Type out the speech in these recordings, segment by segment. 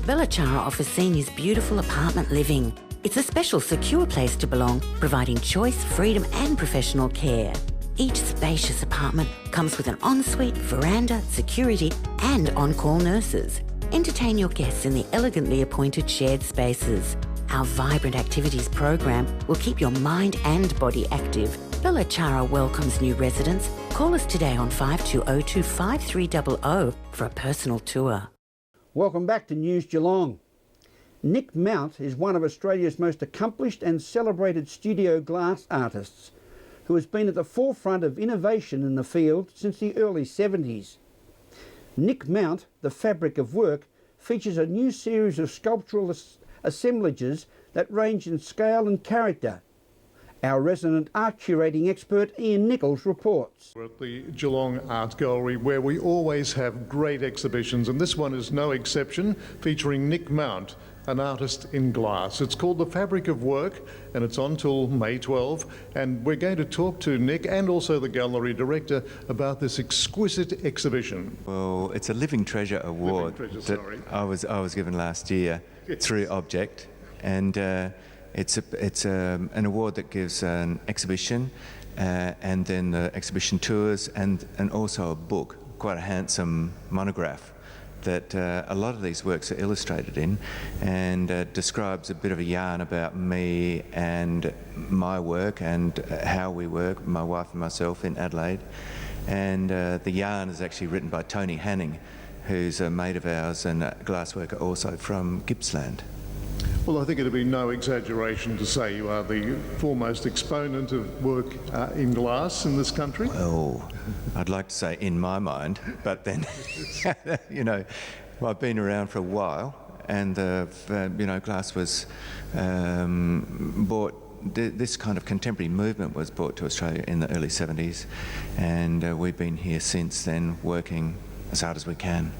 Bellachara offers seniors beautiful apartment living. It's a special, secure place to belong, providing choice, freedom and professional care. Each spacious apartment comes with an ensuite, veranda, security and on-call nurses. Entertain your guests in the elegantly appointed shared spaces. Our vibrant activities program will keep your mind and body active. Bellachara welcomes new residents. Call us today on 5202 5300 for a personal tour. Welcome back to News Geelong. Nick Mount is one of Australia's most accomplished and celebrated studio glass artists, who has been at the forefront of innovation in the field since the early 70s. Nick Mount, The Fabric of Work, features a new series of sculptural assemblages that range in scale and character. Our resident art curating expert Ian Nichols reports. We're at the Geelong Art Gallery, where we always have great exhibitions, and this one is no exception, featuring Nick Mount, an artist in glass. It's called The Fabric of Work, and it's on till May 12, and we're going to talk to Nick and also the gallery director about this exquisite exhibition. Well, it's a Living Treasure Award that I was given last year through Object, and it's an award that gives an exhibition and then the exhibition tours and also a book, quite a handsome monograph that a lot of these works are illustrated in, and describes a bit of a yarn about me and my work and how we work, my wife and myself in Adelaide. And the yarn is actually written by Tony Hanning, who's a mate of ours and a glassworker also from Gippsland. Well, I think it'd be no exaggeration to say you are the foremost exponent of work in glass in this country. Well, I'd like to say in my mind, but then, you know, well, I've been around for a while, and you know, glass was brought. This kind of contemporary movement was brought to Australia in the early 70s, and we've been here since then, working as hard as we can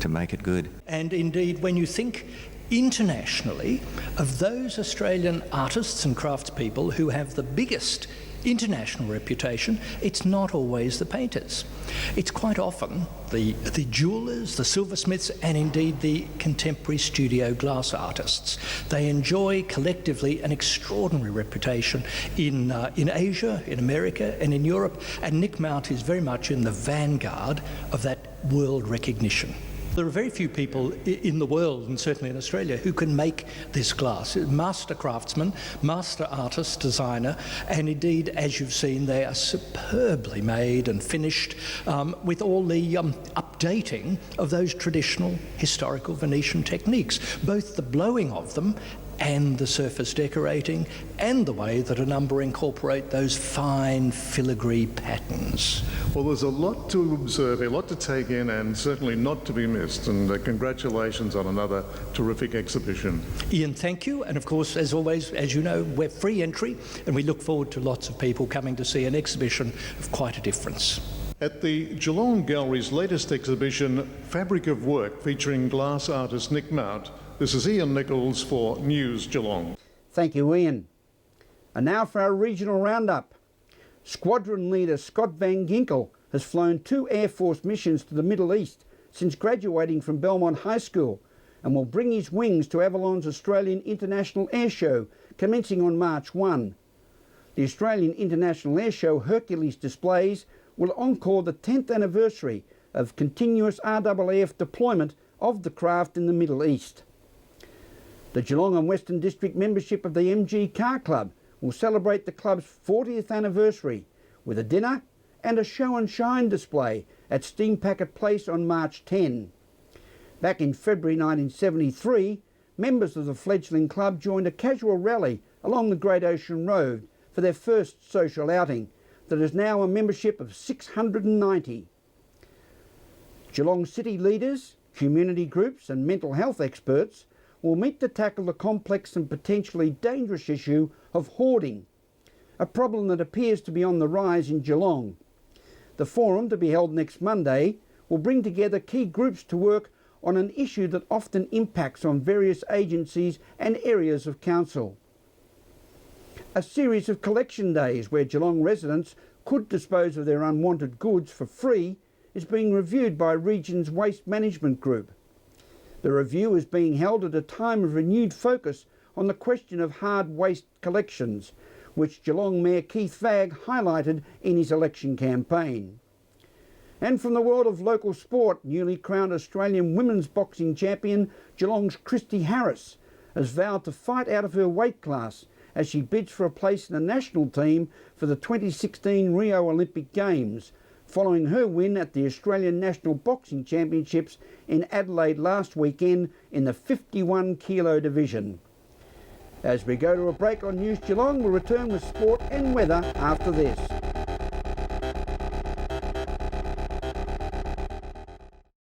to make it good. And indeed, when you think internationally of those Australian artists and craftspeople who have the biggest international reputation, it's not always the painters. It's quite often the jewellers, the silversmiths, and indeed the contemporary studio glass artists. They enjoy collectively an extraordinary reputation in Asia, in America, and in Europe, and Nick Mount is very much in the vanguard of that world recognition. There are very few people in the world, and certainly in Australia, who can make this glass. Master craftsman, master artist, designer, and indeed, as you've seen, they are superbly made and finished with all the updating of those traditional historical Venetian techniques, both the blowing of them and the surface decorating, and the way that a number incorporate those fine filigree patterns. Well, there's a lot to observe, a lot to take in, and certainly not to be missed. And congratulations on another terrific exhibition. Ian, thank you. And of course, as always, as you know, we're free entry, and we look forward to lots of people coming to see an exhibition of quite a difference. At the Geelong Gallery's latest exhibition, Fabric of Work, featuring glass artist Nick Mount, this is Ian Nichols for News Geelong. Thank you, Ian. And now for our regional roundup. Squadron leader Scott Van Ginkel has flown 2 Air Force missions to the Middle East since graduating from Belmont High School, and will bring his wings to Avalon's Australian International Air Show, commencing on March 1. The Australian International Air Show Hercules displays will encore the 10th anniversary of continuous RAAF deployment of the craft in the Middle East. The Geelong and Western District membership of the MG Car Club will celebrate the club's 40th anniversary with a dinner and a show and shine display at Steam Packet Place on March 10. Back in February 1973, members of the fledgling club joined a casual rally along the Great Ocean Road for their first social outing that is now a membership of 690. Geelong City leaders, community groups and mental health experts will meet to tackle the complex and potentially dangerous issue of hoarding, a problem that appears to be on the rise in Geelong. The forum, to be held next Monday, will bring together key groups to work on an issue that often impacts on various agencies and areas of council. A series of collection days where Geelong residents could dispose of their unwanted goods for free is being reviewed by Region's Waste Management Group. The review is being held at a time of renewed focus on the question of hard waste collections, which Geelong Mayor Keith Vagg highlighted in his election campaign. And from the world of local sport, newly crowned Australian women's boxing champion Geelong's Christy Harris has vowed to fight out of her weight class as she bids for a place in the national team for the 2016 Rio Olympic Games, following her win at the Australian National Boxing Championships in Adelaide last weekend in the 51 kilo division. As we go to a break on News Geelong, we'll return with sport and weather after this.